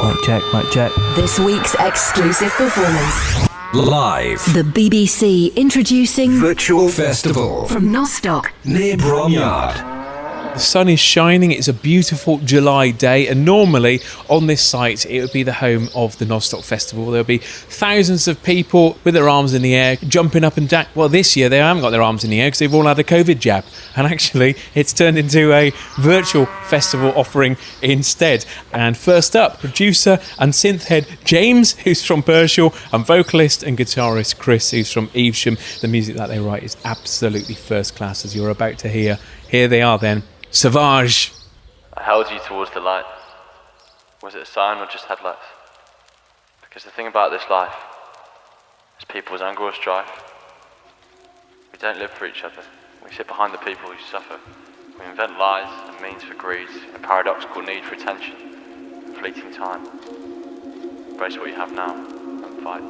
Mic check. This week's exclusive performance. Live. The BBC introducing Virtual Festival from Nozstock near Bromyard. The sun is shining, it's a beautiful July day, and normally on this site it would be the home of the Nozstock Festival. There'll be thousands of people with their arms in the air, jumping up and down. Well, this year they haven't got their arms in the air because they've all had a COVID jab, and actually it's turned into a virtual festival offering instead. And first up, producer and synth head James, who's from Burshall, and vocalist and guitarist Chris, who's from Evesham. The music that they write is absolutely first class, as you're about to hear. Here they are then. Sauvages. I held you towards the light. Was it a sign or just headlights? Because the thing about this life is people's anger or strife. We don't live for each other. We sit behind the people who suffer. We invent lies and means for greed, a paradoxical need for attention, fleeting time. Embrace what you have now and fight.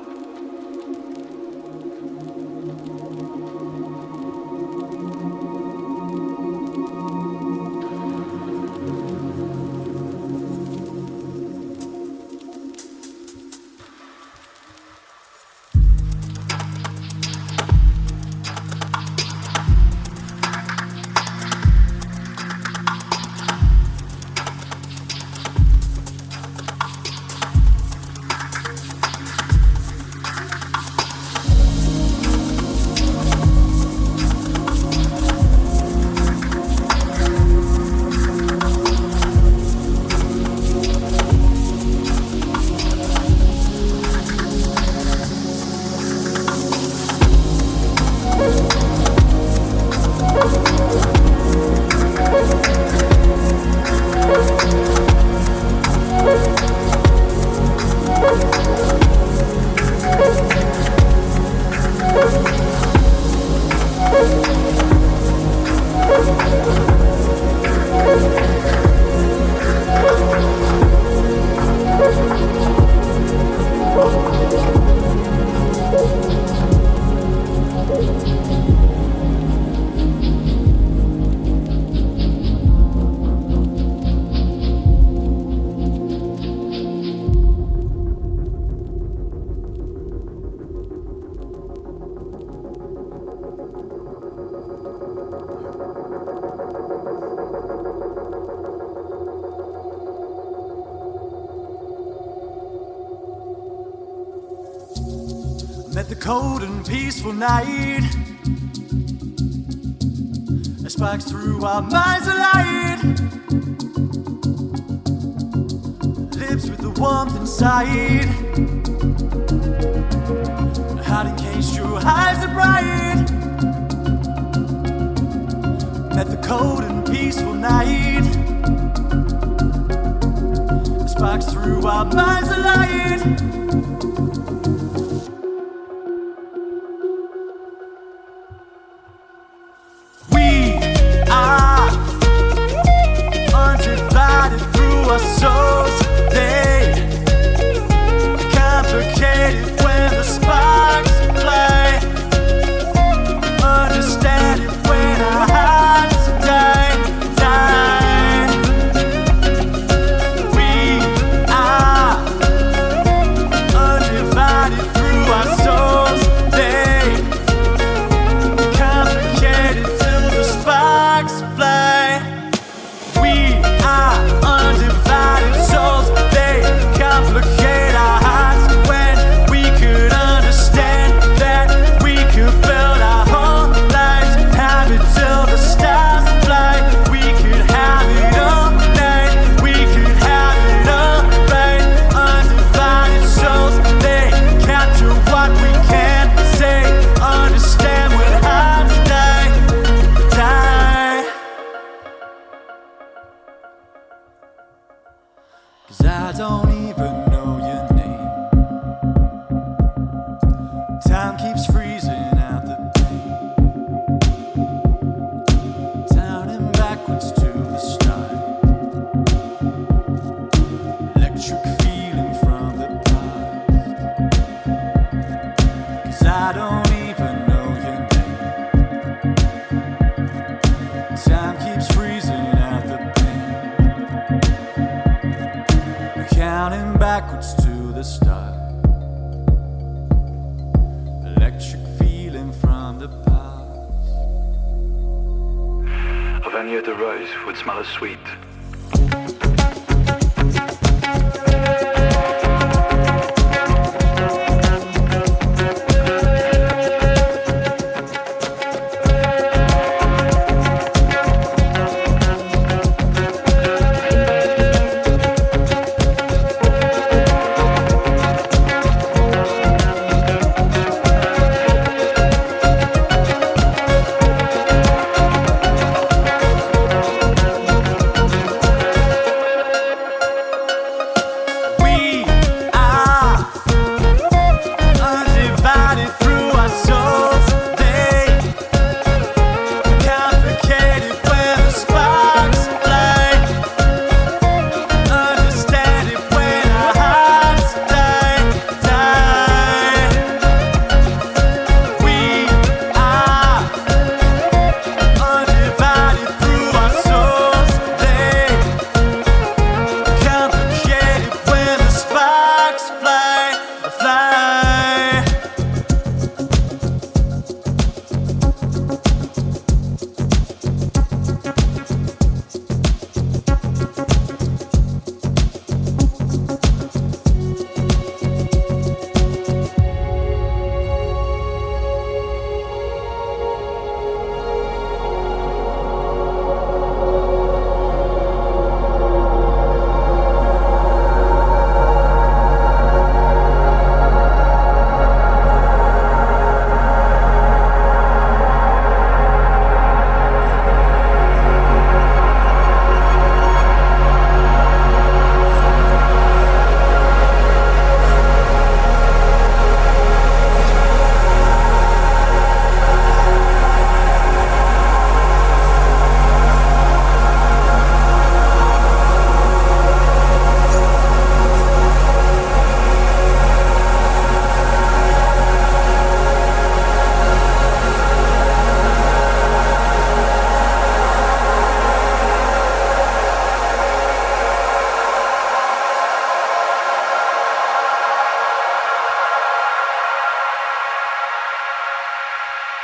Met the cold and peaceful night. It sparks through our minds alight. Lips with the warmth inside. A heart encased, your eyes are bright. Met the cold and peaceful night. It sparks through our minds alight. Souls, they complicated when the sparks fly. Understand it when our hearts die. We are undivided through our souls. They complicated till the sparks fly. We are undivided souls, they complicate our hearts when we could understand that we could build our whole lives, have it till the stars fly. We could have it all night, we could have it all right. Undivided souls, they capture what we can't say, understand when hearts die. Cause I don't even know your name. Time keeps freezing out the pain. Turning backwards to the start. Electric feeling from the past. Cause I don't even know your name. Time keeps freezing out the pain. counting backwards to the start. Electric feeling from the past. If any of the rose would smell as sweet.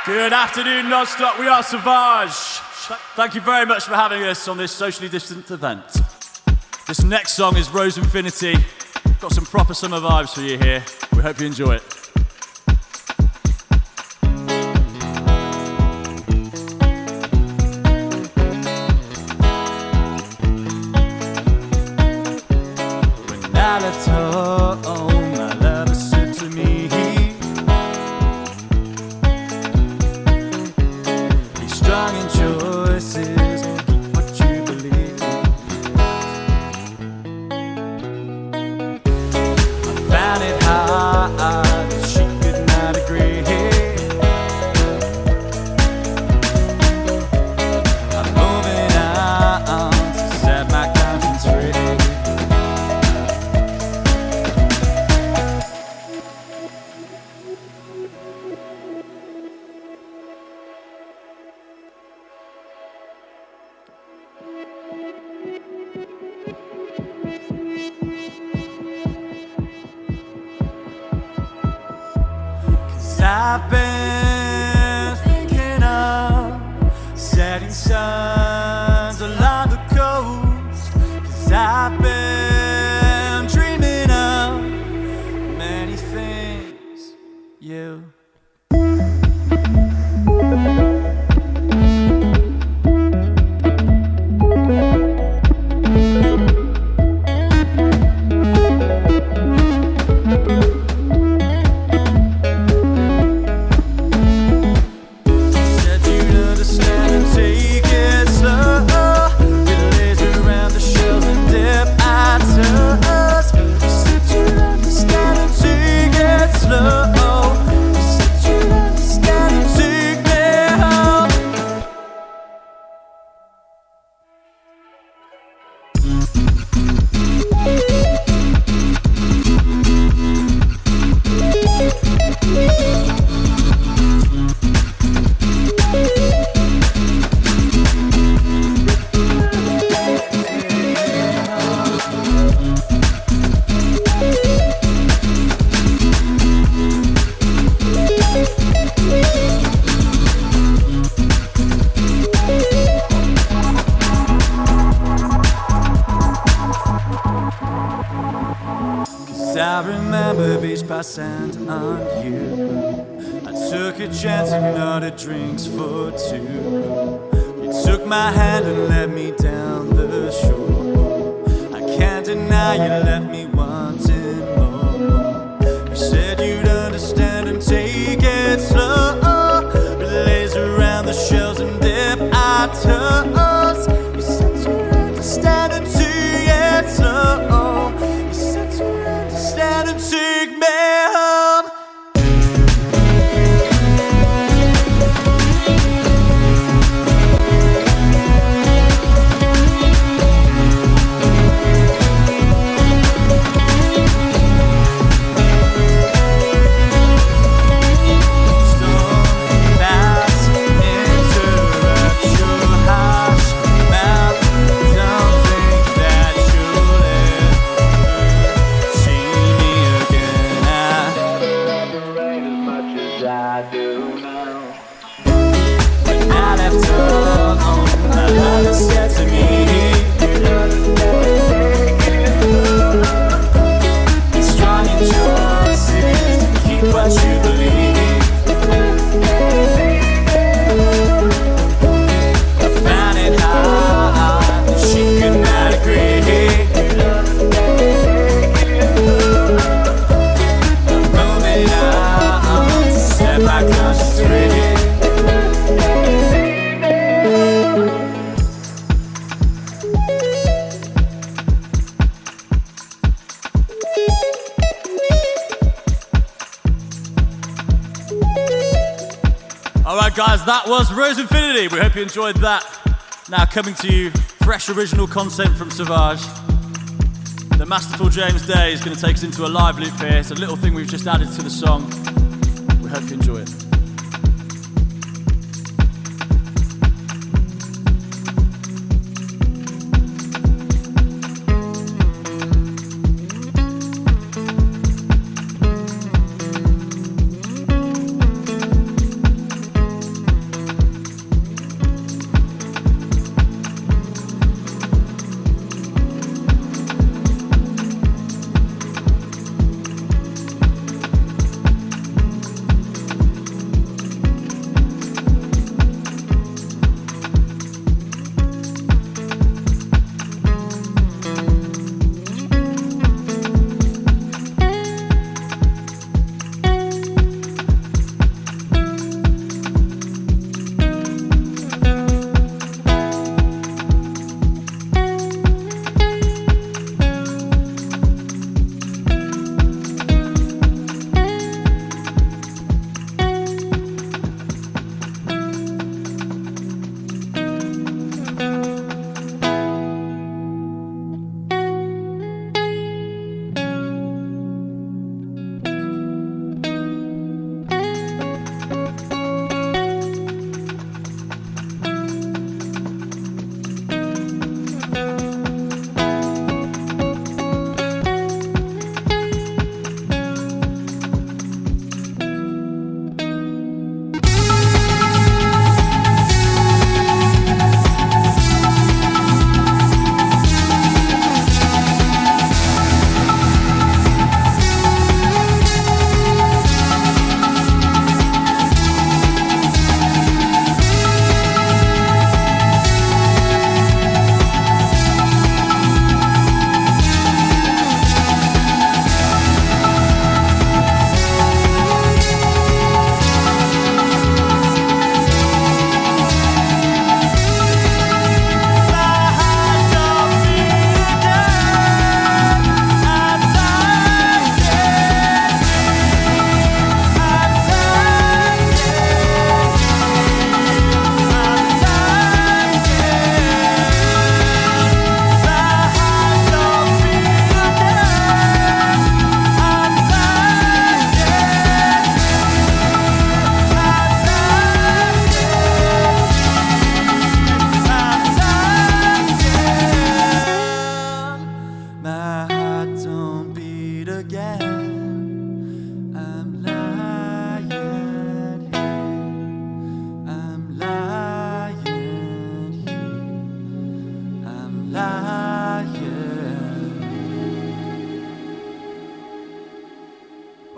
Good afternoon, Nozstock. We are Sauvages. Thank you very much for having us on this socially distant event. This next song is Rose Infinity. Got some proper summer vibes for you here. We hope you enjoy it. When I left home, my lover said to me, be strong in choices, keep what you believe. I found it hard that she could not agree. I'm moving on to set my conscience free. I've been thinking of setting suns along the coast. 'Cause I've been dreaming of many things, you. Said you'd understand and take it 'Cause I remember beach by sand on you. I took a chance and ordered drinks for two. You took my hand and led me down the shore. I can't deny you left me wanting more. You said you'd understand and take it slow. We laze around the shells and dip our toes. You said you'd understand and take it slow. You said you'd understand and take me home. Alright guys, that was Rose Infinity. We hope you enjoyed that. Now coming to you, fresh original content from Sauvage. The masterful James Day is going to take us into a live loop here. It's a little thing we've just added to the song. We hope you enjoy it.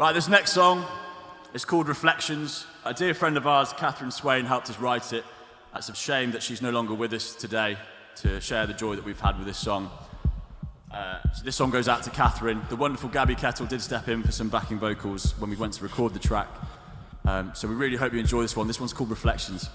Right, this next song is called Reflections. A dear friend of ours, Catherine Swain, helped us write it. It's a shame that she's no longer with us today to share the joy that we've had with this song. So this song goes out to Catherine. The wonderful Gabby Kettle did step in for some backing vocals when we went to record the track. So we really hope you enjoy this one. This one's called Reflections.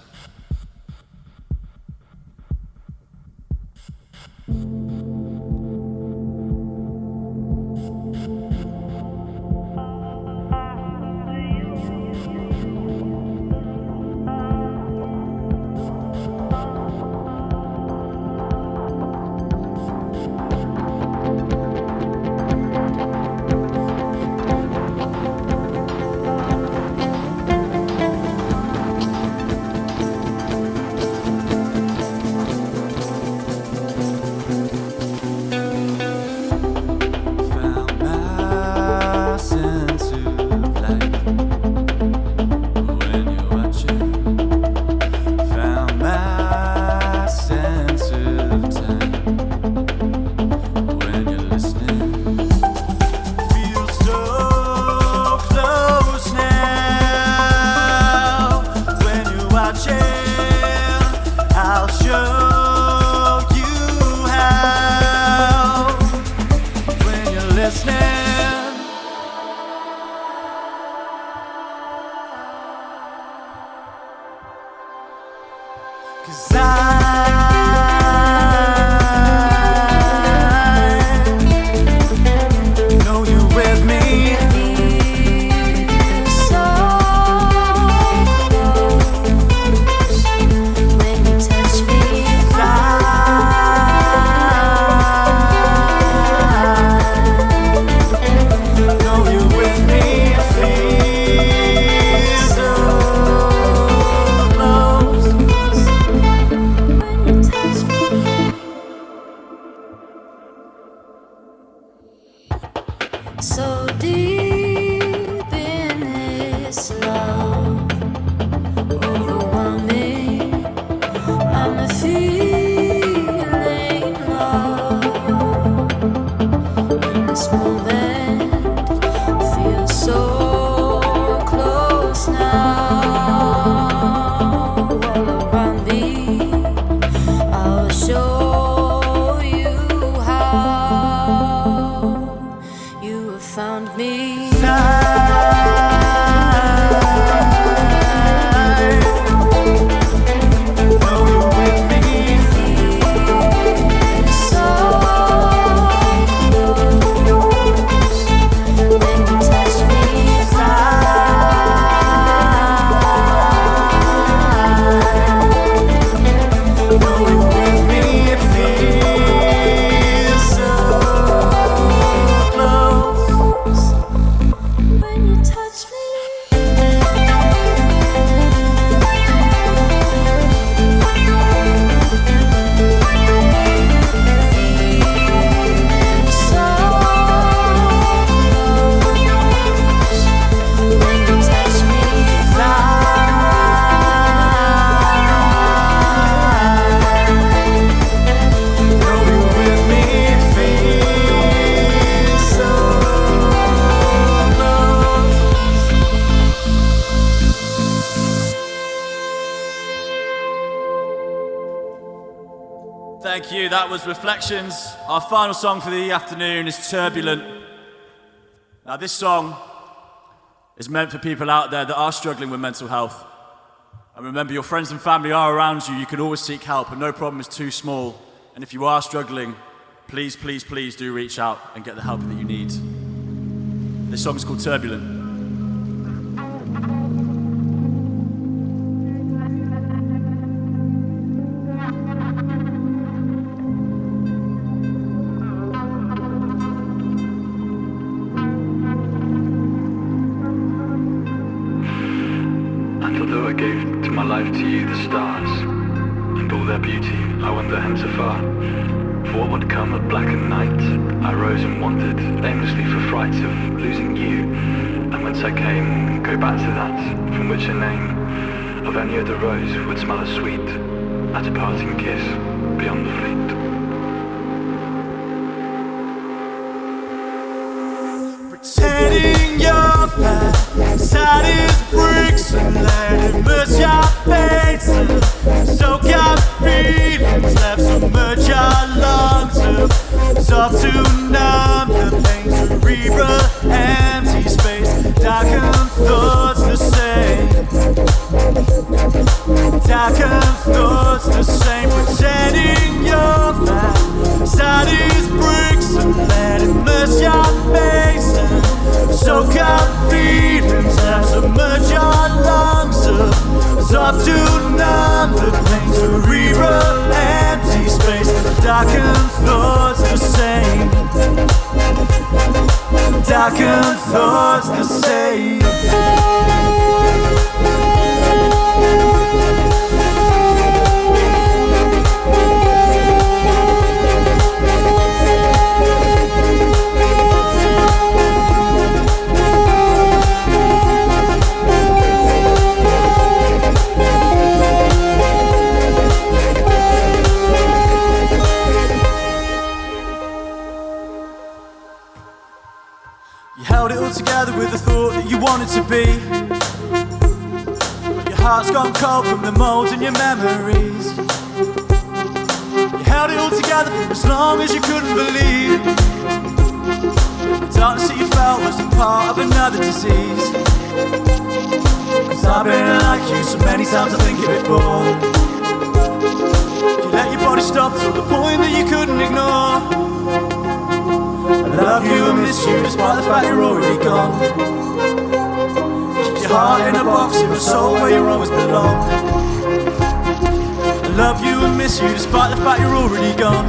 So deep in this love, overwhelming, I'm a feeling love. In this moment, feel so close now. All around me, I'll show you how. You have found me. Thank you, that was Reflections. Our final song for the afternoon is Turbulent. Now this song is meant for people out there that are struggling with mental health. And remember, your friends and family are around you. You can always seek help, and no problem is too small. And if you are struggling, please, please, please do reach out and get the help that you need. This song is called Turbulent. Although I gave to my life to you the stars and all their beauty, I wander hence afar. For what would come of blackened night, I rose and wandered aimlessly for fright of losing you. And whence I came, go back to that from which a name of any other rose would smell as sweet at a parting kiss beyond the fleet. Pretending you're fat inside his bricks and let it merge your face and soak your feelings, left submerge your lungs up. Stop to numb the pain, cerebral empty space, darkened thoughts the same, darkened thoughts the same, pretending you're fat inside his bricks and let it merge your face and soak your feelings, left submerge your lungs up. Stop to numb the pain, cerebral empty space, darkened thoughts the same, darkened thoughts the same. You held it all together with the thought that you wanted to be, but your heart's gone cold from the mold in your memories. You held it all together for as long as you couldn't believe. The darkness that you felt was a part of another disease. Cause I've been like you so many times, I think it before. You let your body stop to the point that you couldn't ignore. I love you and miss you despite the fact you're already gone. Keep your heart in a box, in a soul where you always belong. I love you and miss you despite the fact you're already gone.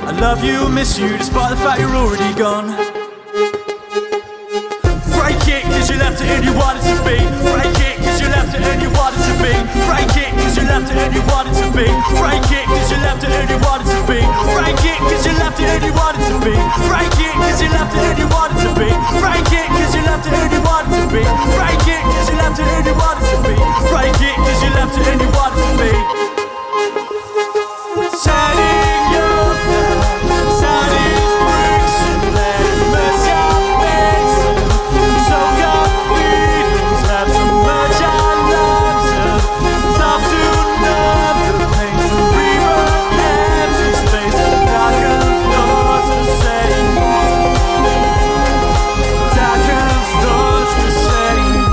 I love you and miss you despite the fact you're already gone. Break it cause you left it and you wanted to be. Break it cause you left it and you wanted to be. Break it cause you left it and you wanted to be. Break it cause you left it and you wanted to be. Break it cause you left it and you wanted to be. Break it cause you left it and you wanted to be. Break it cause you left it and you wanted to be. Break it cause you left it and you wanted to be. Break it cause you left it and you wanted to be. Setting your setting bricks and let it mess your face. So your feelings have submerged your lungs up. Stop to numb the pain, cerebral empty space, darkened thoughts the same, darkened thoughts the same.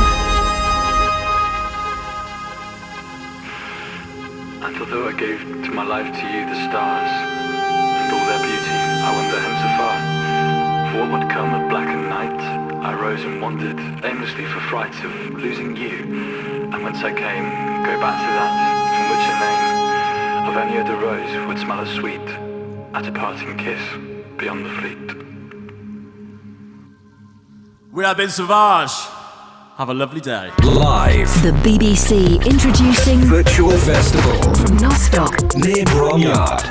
And although I gave to my life to you the stars and all their beauty, I wander hence afar. For what would come at black and night, I rose and wandered aimlessly for fright of losing you. And whence I came, go back to that from which a name of any other rose would smell as sweet at a parting kiss beyond the fleet. We have been Sauvage. Have a lovely day. Live. The BBC introducing Virtual Festival. from Nozstock. Near Bromyard.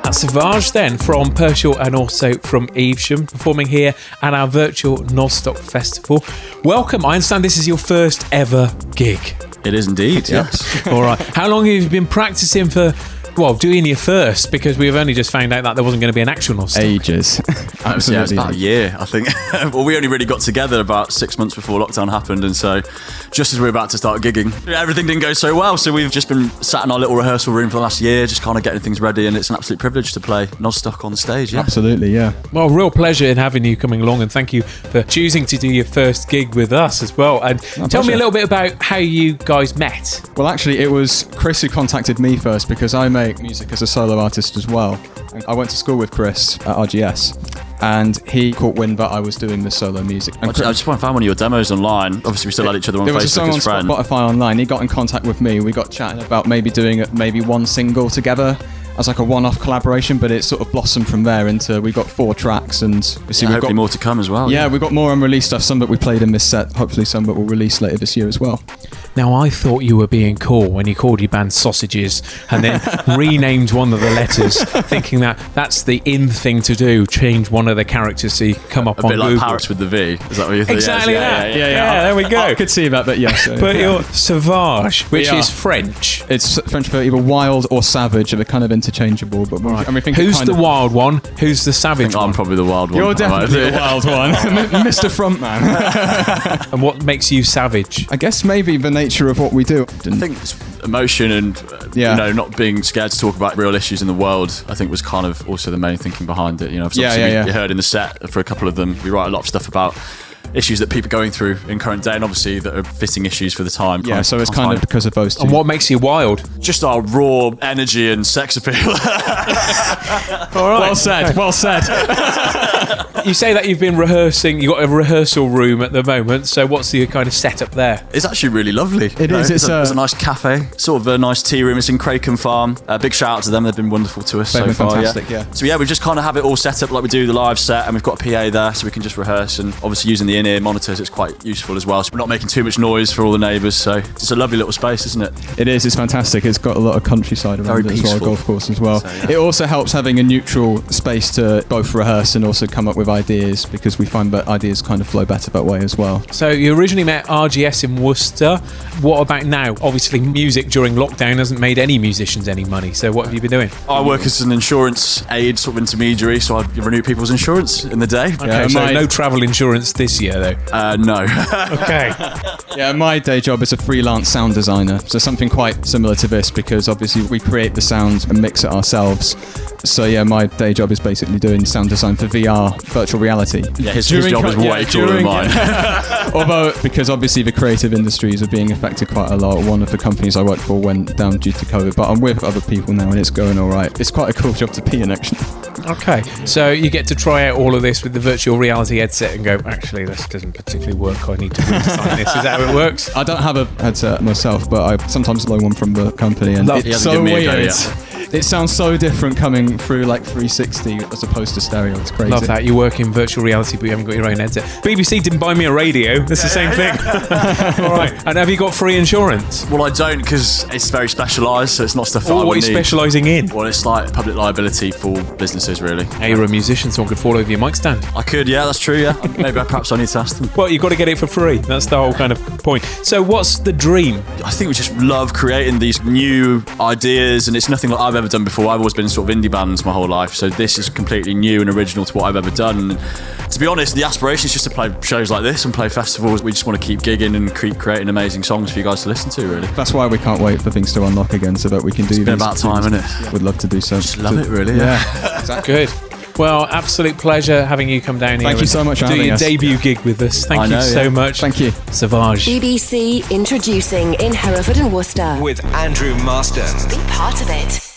That's Sauvages then from Pershore and also from Evesham, performing here at our virtual Nozstock Festival. Welcome. I understand this is your first ever gig. It is indeed, yes. All right. How long have you been practicing for? Well, doing your first, because we've only just found out that there wasn't going to be an actual Nozstock. Ages. Yeah, it was about a year, I think. Well, we only really got together about 6 months before lockdown happened, and so just as we were about to start gigging, everything didn't go so well, so we've just been sat in our little rehearsal room for the last year, just kind of getting things ready, and it's an absolute privilege to play Nozstock on the stage, yeah. Absolutely, yeah. Well, real pleasure in having you coming along, and thank you for choosing to do your first gig with us as well. And tell me a little bit about how you guys met. Well, actually, it was Chris who contacted me first because I make music as a solo artist as well. I went to school with Chris at RGS, and he caught wind that I was doing this solo music. And I just found one of your demos online. Obviously, we still had each other on there Facebook was a song as friends. on Spotify online. He got in contact with me. We got chatting about maybe doing maybe one single together as like a one-off collaboration, but it sort of blossomed from there into we got 4 tracks, and Yeah, hopefully more to come as well. Yeah, we've got more unreleased stuff. Some that we played in this set. Hopefully, some that we'll release later this year as well. Now, I thought you were being cool when you called your band Sauvages and then renamed one of the letters, thinking that that's the in thing to do, change one of the characters so you come up A on bit like Google. Paris with the V. Is that what you think? Exactly that. Yeah, there we go. I could see that, but yes. But you're Sauvage, which Yeah. is French. It's French for either wild or savage. They're kind of interchamgeable. But we think Who's the wild one? Who's the savage I'm one? probably the wild one. You're definitely the wild one, Mr. Frontman. And what makes you savage? I guess maybe the nature of what we do. I think it's emotion and not being scared to talk about real issues in the world, I think was kind of also the main thinking behind it. Obviously you heard in the set for a couple of them, we write a lot of stuff about issues that people are going through in current day, and obviously that are fitting issues for the time. Yeah, so it's kind of because of those two. And what makes you wild? Just our raw energy and sex appeal. All right. Well said. Well said. You say that you've been rehearsing, you've got a rehearsal room at the moment, so what's the kind of setup there? It's actually really lovely. It is. It's a nice cafe, sort of a nice tea room. It's in Cracombe Farm. Big shout out to them, they've been wonderful to us They've so been far. fantastic, yeah. So we just kind of have it all set up like we do the live set, and we've got a PA there so we can just rehearse, and obviously using the in-ear monitors, it's quite useful as well. So we're not making too much noise for all the neighbours, so it's a lovely little space, isn't it? It is. It's fantastic. It's got a lot of countryside around Very it as well, a peaceful. golf course as well. So, yeah. It also helps having a neutral space to both rehearse and also come up with ideas, because we find that ideas kind of flow better that way as well. So you originally met RGS in Worcester. What about now? Obviously, music during lockdown hasn't made any musicians any money. So what have you been doing? I work as an insurance aid sort of intermediary, so I renew people's insurance in the day. Okay, so no travel insurance this year, though? No. Okay. Yeah, my day job is a freelance sound designer, so something quite similar to this, because obviously we create the sound and mix it ourselves. So yeah, my day job is basically doing sound design for VR, virtual reality. Yeah, his job is way cooler than mine. Although, because obviously the creative industries are being affected quite a lot. One of the companies I worked for went down due to COVID, but I'm with other people now and it's going all right. It's quite a cool job to be in, actually. Okay, so you get to try out all of this with the virtual reality headset and go, actually, this doesn't particularly work. I need to redesign this. Is that how it works? I don't have a headset myself, but I sometimes loan one from the company, and He it's hasn't so given me a go weird. yet. It sounds so different coming through like 360 as opposed to stereo. It's crazy. Love that. You work in virtual reality, but you haven't got your own headset. BBC didn't buy me a radio. That's the same thing. All right. And have you got free insurance? Well, I don't, because it's very specialised, so it's not stuff that I What are would you need. specialising in? Well, it's like public liability for businesses, really. Hey, you're a musician, someone could fall over your mic stand. I could, yeah, that's true, yeah. Maybe perhaps I need to ask them. Well, you've got to get it for free. That's the whole kind of point. So what's the dream? I think we just love creating these new ideas, and it's nothing like I've ever done before. I've always been in sort of indie bands my whole life, so this is completely new and original to what I've ever done. And to be honest, the aspiration is just to play shows like this and play festivals. We just want to keep gigging and keep creating amazing songs for you guys to listen to, really. That's why we can't wait for things to unlock again, so that we can do. It's been about time, isn't it? Would love to do so. Just love it, really. Yeah. Exactly. Good. Well, absolute pleasure having you come down here. Thank you so much for do having your us. debut gig with us. Thank I you know, so yeah. much. Thank you. Sauvage. BBC introducing in Hereford and Worcester. With Andrew Marston. Be part of it.